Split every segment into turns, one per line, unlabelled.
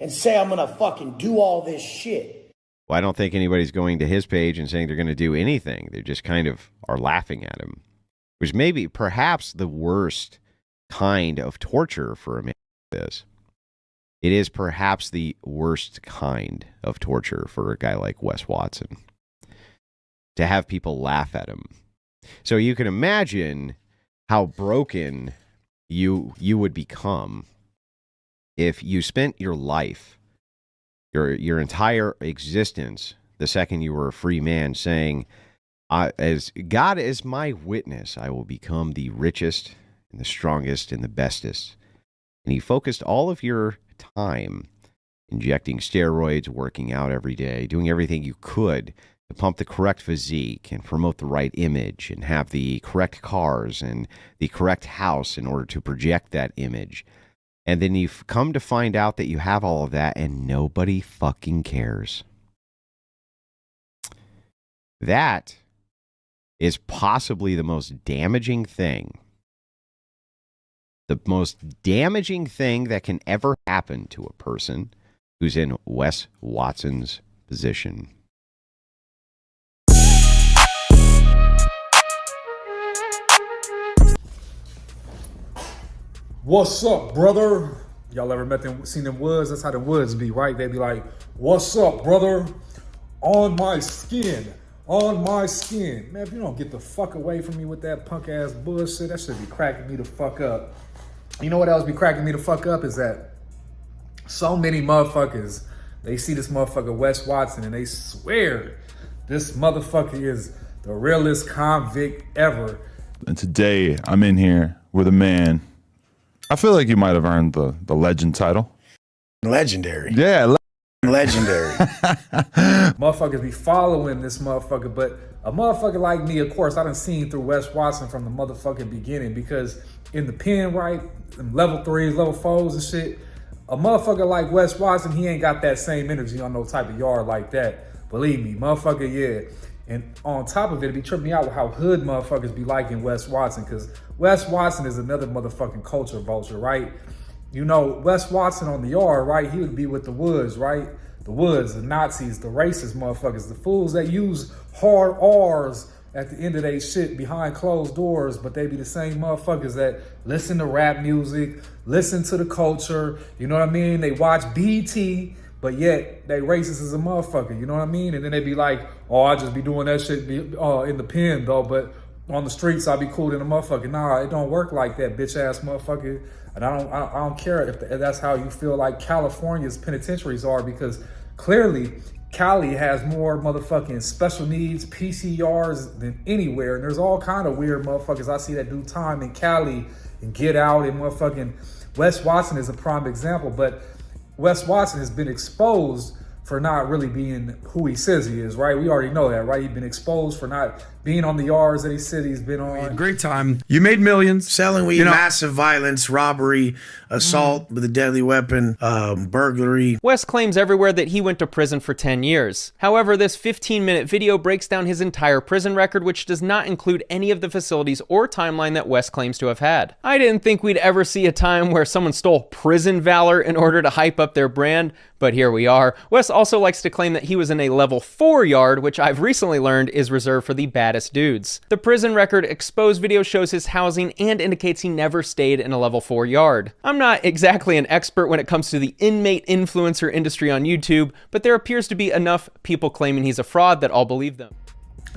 and say I'm going to fucking do all this shit.
Well, I don't think anybody's going to his page and saying they're going to do anything. They just kind of are laughing at him, which may be perhaps the worst kind of torture for a man like this. It is perhaps the worst kind of torture for a guy like Wes Watson, to have people laugh at him. So you can imagine how broken you would become if you spent your life, your entire existence, the second you were a free man, saying, as God is my witness, I will become the richest and the strongest and the bestest. And you focused all of your time injecting steroids, working out every day, doing everything you could to pump the correct physique and promote the right image and have the correct cars and the correct house in order to project that image. And then you've come to find out that you have all of that and nobody fucking cares. That is possibly the most damaging thing. The most damaging thing that can ever happen to a person who's in Wes Watson's position.
What's up, brother? Y'all ever seen them woods? That's how the woods be, right? They be like, what's up, brother? On my skin. On my skin. Man, if you don't get the fuck away from me with that punk ass bullshit, that should be cracking me the fuck up. You know what else be cracking me the fuck up is that so many motherfuckers, they see this motherfucker Wes Watson and they swear this motherfucker is the realest convict ever.
And today I'm in here with a man. I feel like you might have earned the legend title.
Legendary.
Yeah,
Legendary.
Motherfuckers be following this motherfucker, but a motherfucker like me, of course, I done seen through Wes Watson from the motherfucking beginning, because in the pen, right, level 3s, level 4s and shit, a motherfucker like Wes Watson, he ain't got that same energy on no type of yard like that. Believe me, motherfucker, yeah. And on top of it be tripping me out with how hood motherfuckers be liking Wes Watson, because Wes Watson is another motherfucking culture vulture, right? You know, Wes Watson on the yard, right? He would be with the Woods, right? The Woods, the Nazis, the racist motherfuckers, the fools that use hard R's at the end of their shit behind closed doors, but they be the same motherfuckers that listen to rap music, listen to the culture, you know what I mean? They watch BT, but yet they racist as a motherfucker, you know what I mean? And then they be like, oh, I just be doing that shit in the pen though, but on the streets I be cool than a motherfucker. Nah, it don't work like that, bitch ass motherfucker. And I don't care if that's how you feel like California's penitentiaries are, because clearly Cali has more motherfucking special needs PCRs than anywhere. And there's all kind of weird motherfuckers I see that do time in Cali and get out, and motherfucking Wes Watson is a prime example. But Wes Watson has been exposed for not really being who he says he is, right? We already know that, right? He's been exposed for not being on the yards that he said he's been on.
Great time. You made millions.
Selling weed, massive violence, robbery, assault with a deadly weapon, burglary.
Wes claims everywhere that he went to prison for 10 years. However, this 15-minute video breaks down his entire prison record, which does not include any of the facilities or timeline that Wes claims to have had. I didn't think we'd ever see a time where someone stole prison valor in order to hype up their brand, but here we are. Wes also likes to claim that he was in a level 4 yard, which I've recently learned is reserved for the baddest dudes. The prison record exposed video shows his housing and indicates he never stayed in a level 4 yard. I'm not exactly an expert when it comes to the inmate influencer industry on YouTube, but there appears to be enough people claiming he's a fraud that I'll believe them.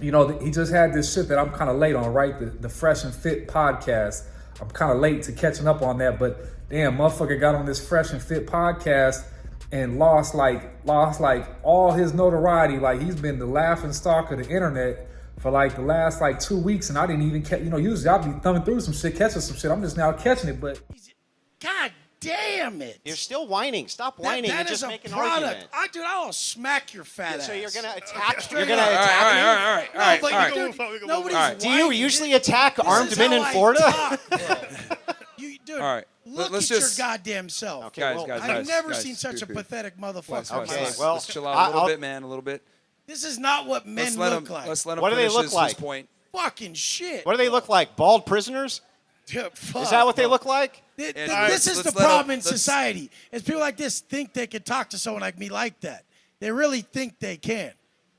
You know, he just had this shit that I'm kind of late on, right? The Fresh and Fit podcast. I'm kind of late to catching up on that, but damn, motherfucker got on this Fresh and Fit podcast and lost like all his notoriety. Like, he's been the laughing stock of the internet for like the last like 2 weeks, and I didn't even catch, usually I'll be thumbing through some shit, catching some shit. I'm just now catching it, but
God damn it.
You're still whining. Stop whining and just make an argument.
Dude, I will smack your fat ass.
So you're going to attack You're going to attack me?
All right.
Nobody's
All right.
Do you usually attack armed men in Florida?
Dude,
All right.
look at your goddamn self.
Okay,
Guys,
well,
guys,
I've never
guys,
seen such a
dude.
pathetic motherfucker.
Okay,
Let's
well,
chill out a little bit, man, a little bit.
This is not what men look like.
Let's let him
What do they
finish
look
his
like?
Fucking shit.
What do they look like? Bald prisoners?
Dude, fuck,
Is that what they
bro.
look like?
This is the problem in society. Is people like this think they can talk to someone like me like that. They really think they can.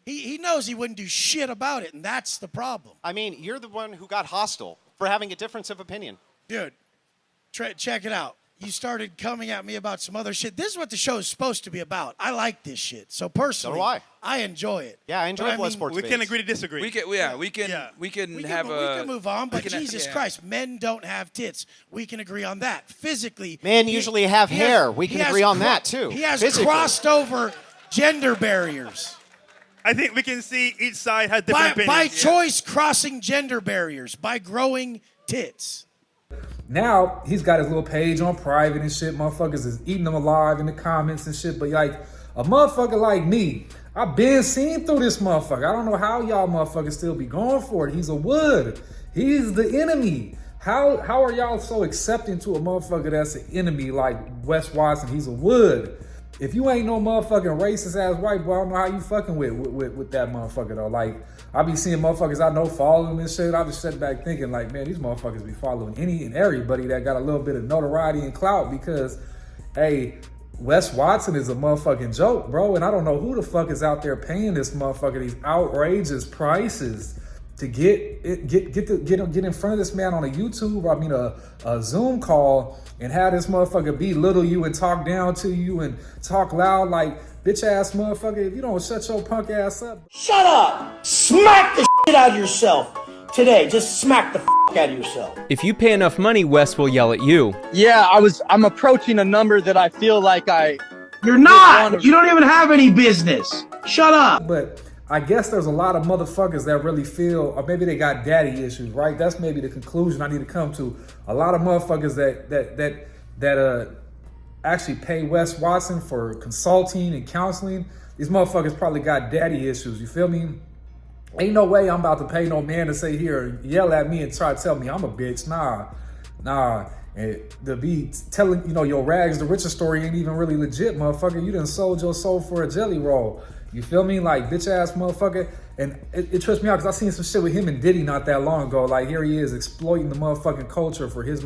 He knows he wouldn't do shit about it, and that's the problem.
I mean, you're the one who got hostile for having a difference of opinion.
Dude, check it out. You started coming at me about some other shit. This is what the show is supposed to be about. I like this shit. So personally,
So do I
enjoy it.
Yeah, I enjoy
But
blood sports.
We can agree to disagree. We can
We can move on, but Jesus Christ, men don't have tits. We can agree on that. Physically,
Men usually have hair. We can agree on that, too.
He has
Physically.
crossed over gender barriers.
I think we can see each side has different opinions.
By choice, crossing gender barriers, by growing tits.
Now he's got his little page on private and shit. Motherfuckers is eating him alive in the comments and shit. But like a motherfucker like me, I've been seen through this motherfucker. I don't know how y'all motherfuckers still be going for it. He's a wood. He's the enemy. How are y'all so accepting to a motherfucker that's an enemy like Wes Watson? He's a wood. If you ain't no motherfucking racist ass white boy, I don't know how you fucking with that motherfucker though. Like, I be seeing motherfuckers I know follow him and shit. I just sit back thinking like, man, these motherfuckers be following any and everybody that got a little bit of notoriety and clout because, hey, Wes Watson is a motherfucking joke, bro. And I don't know who the fuck is out there paying this motherfucker these outrageous prices to get in front of this man on a YouTube, I mean a Zoom call, and have this motherfucker belittle you and talk down to you and talk loud like bitch ass motherfucker. If you don't shut your punk ass up.
Shut up! Smack the shit out of yourself today. Just smack the out of yourself.
If you pay enough money, Wes will yell at you.
Yeah, I'm approaching a number that I feel like
You're not! You don't even have any business. Shut up!
But I guess there's a lot of motherfuckers that really feel, or maybe they got daddy issues, right? That's maybe the conclusion I need to come to. A lot of motherfuckers that actually pay Wes Watson for consulting and counseling. These motherfuckers probably got daddy issues. You feel me? Ain't no way I'm about to pay no man to sit here and yell at me and try to tell me I'm a bitch. Nah. And to be telling, your rags to riches story ain't even really legit, motherfucker. You done sold your soul for a jelly roll. You feel me? Like, bitch ass motherfucker. And it trips me out because I seen some shit with him and Diddy not that long ago. Like, here he is exploiting the motherfucking culture for his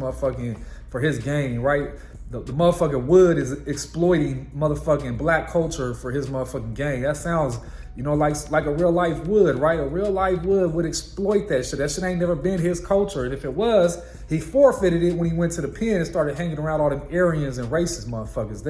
gain, right? The motherfucking Wood is exploiting motherfucking black culture for his motherfucking gain. That sounds, like a real life Wood, right? A real life Wood would exploit that shit. That shit ain't never been his culture. And if it was, he forfeited it when he went to the pen and started hanging around all them Aryans and racist motherfuckers.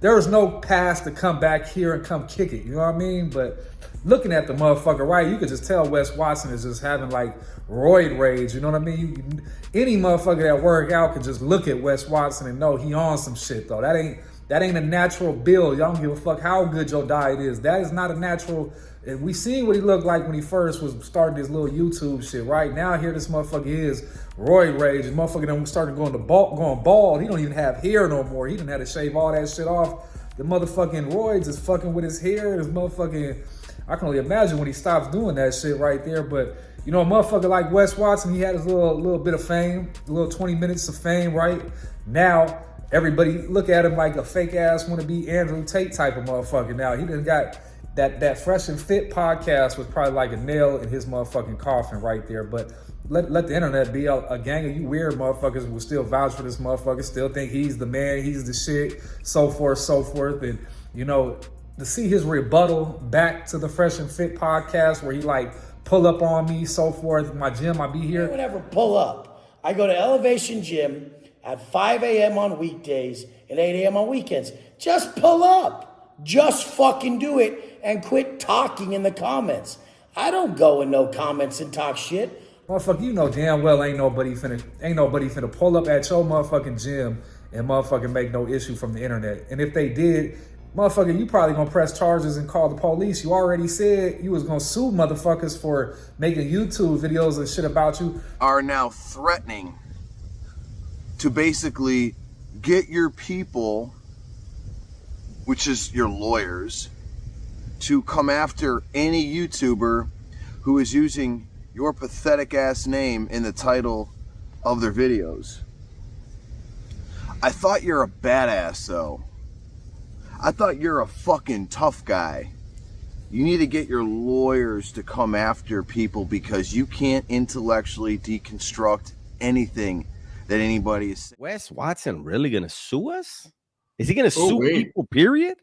There was no pass to come back here and come kick it. You know what I mean? But looking at the motherfucker, right, you could just tell Wes Watson is just having like roid rage. You know what I mean? Any motherfucker that work out could just look at Wes Watson and know he on some shit though. That ain't a natural build. Y'all don't give a fuck how good your diet is. That is not a natural. And we seen what he looked like when he first was starting this little YouTube shit, right? Now here this motherfucker is roid rage. And motherfucker done started going bald. He don't even have hair no more. He done had to shave all that shit off. The motherfucking roids is fucking with his hair. His motherfucking, I can only imagine when he stops doing that shit right there. But a motherfucker like Wes Watson, he had his little bit of fame, a little 20 minutes of fame, right? Now everybody look at him like a fake ass wanna be Andrew Tate type of motherfucker. Now he done got that Fresh and Fit podcast was probably like a nail in his motherfucking coffin right there. But let the internet be a gang of you weird motherfuckers who will still vouch for this motherfucker, still think he's the man, he's the shit, so forth. And to see his rebuttal back to the Fresh and Fit podcast where he like pull up on me, so forth. My gym, I be here.
I don't ever pull up. I go to Elevation Gym at 5 a.m. on weekdays and 8 a.m. on weekends. Just pull up. Just fucking do it and quit talking in the comments. I don't go in no comments and talk shit.
Motherfucker, you know damn well ain't nobody finna pull up at your motherfucking gym and motherfucking make no issue from the internet. And if they did, motherfucker, you probably gonna press charges and call the police. You already said you was gonna sue motherfuckers for making YouTube videos and shit about you.
Are now threatening to basically get your people, which is your lawyers, to come after any YouTuber who is using your pathetic ass name in the title of their videos. I thought you're a badass though. I thought you're a fucking tough guy. You need to get your lawyers to come after people because you can't intellectually deconstruct anything that anybody is.
Wes Watson really gonna sue us? Is he gonna sue people? Period.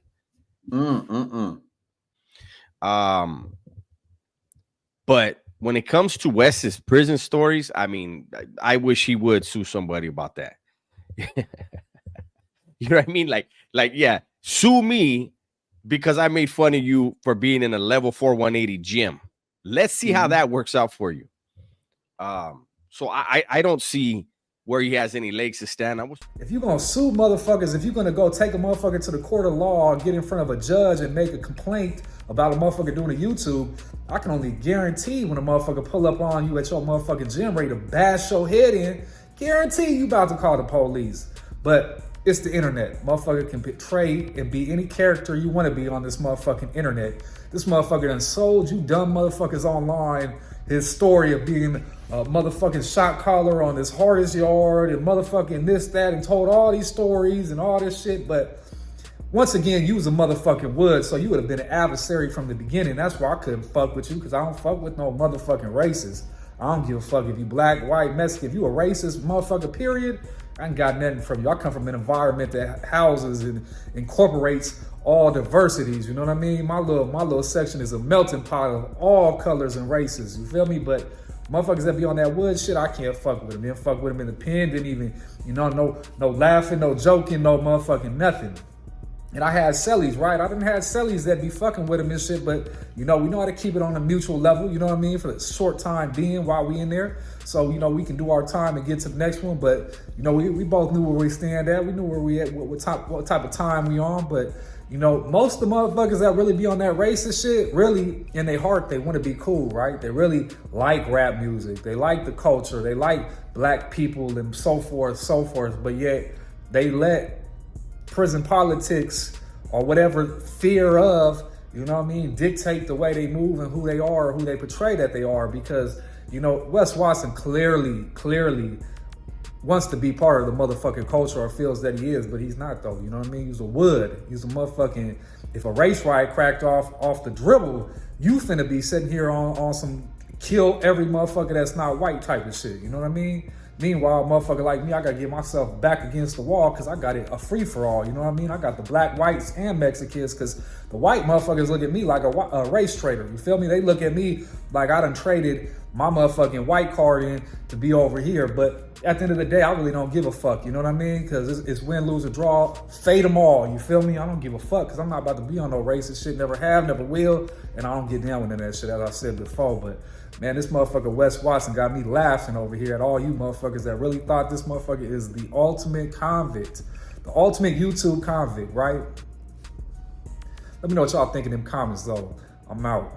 But when it comes to Wes's prison stories, I mean, I wish he would sue somebody about that. You know what I mean? Like, yeah, sue me because I made fun of you for being in a level 4 180 gym. Let's see how that works out for you. So I don't see where he has any legs to stand.
If you're gonna sue motherfuckers, if you're gonna go take a motherfucker to the court of law and get in front of a judge and make a complaint about a motherfucker doing a YouTube, I can only guarantee when a motherfucker pull up on you at your motherfucking gym ready to bash your head in, guarantee you about to call the police. But it's the internet. Motherfucker can portray and be any character you want to be on this motherfucking internet. This motherfucker done sold you dumb motherfuckers online his story of being a motherfucking shot caller on this hardest yard and motherfucking this, that, and told all these stories and all this shit. But once again, you was a motherfucking Wood, so you would have been an adversary from the beginning. That's why I couldn't fuck with you, because I don't fuck with no motherfucking racist. I don't give a fuck if you black, white, Mexican. If you a racist motherfucker, period, I ain't got nothing from you. I come from an environment that houses and incorporates all diversities, you know what I mean? My little section is a melting pot of all colors and races, you feel me? But motherfuckers that be on that Wood shit, I can't fuck with them. Didn't fuck with them in the pen, didn't even, no laughing, no joking, no motherfucking nothing. And I had cellies, right? I didn't have cellies that be fucking with him and shit, but we know how to keep it on a mutual level, you know what I mean? For the short time being while we in there. So, we can do our time and get to the next one, but, we both knew where we stand at. We knew where we at, what type of time we on, but, most of the motherfuckers that really be on that racist shit, really, in their heart, they want to be cool, right? They really like rap music. They like the culture. They like black people and so forth, but yet they let prison politics or whatever fear of, dictate the way they move and who they are or who they portray that they are. Because, Wes Watson clearly wants to be part of the motherfucking culture or feels that he is, but he's not though, you know what I mean? He's a Wood. He's a motherfucking, if a race riot cracked off the dribble, you finna be sitting here on some kill every motherfucker that's not white type of shit, you know what I mean? Meanwhile, a motherfucker like me, I gotta get myself back against the wall because I got it a free-for-all, you know what I mean? I got the black, whites, and Mexicans because the white motherfuckers look at me like a race trader, you feel me? They look at me like I done traded my motherfucking white card in to be over here, but at the end of the day, I really don't give a fuck, you know what I mean? Because it's win, lose, or draw, fade them all, you feel me? I don't give a fuck because I'm not about to be on no racist shit, never have, never will, and I don't get down with none of that shit, as I said before, but man, this motherfucker Wes Watson got me laughing over here at all you motherfuckers that really thought this motherfucker is the ultimate convict, the ultimate YouTube convict, right? Let me know what y'all think in them comments, though. I'm out.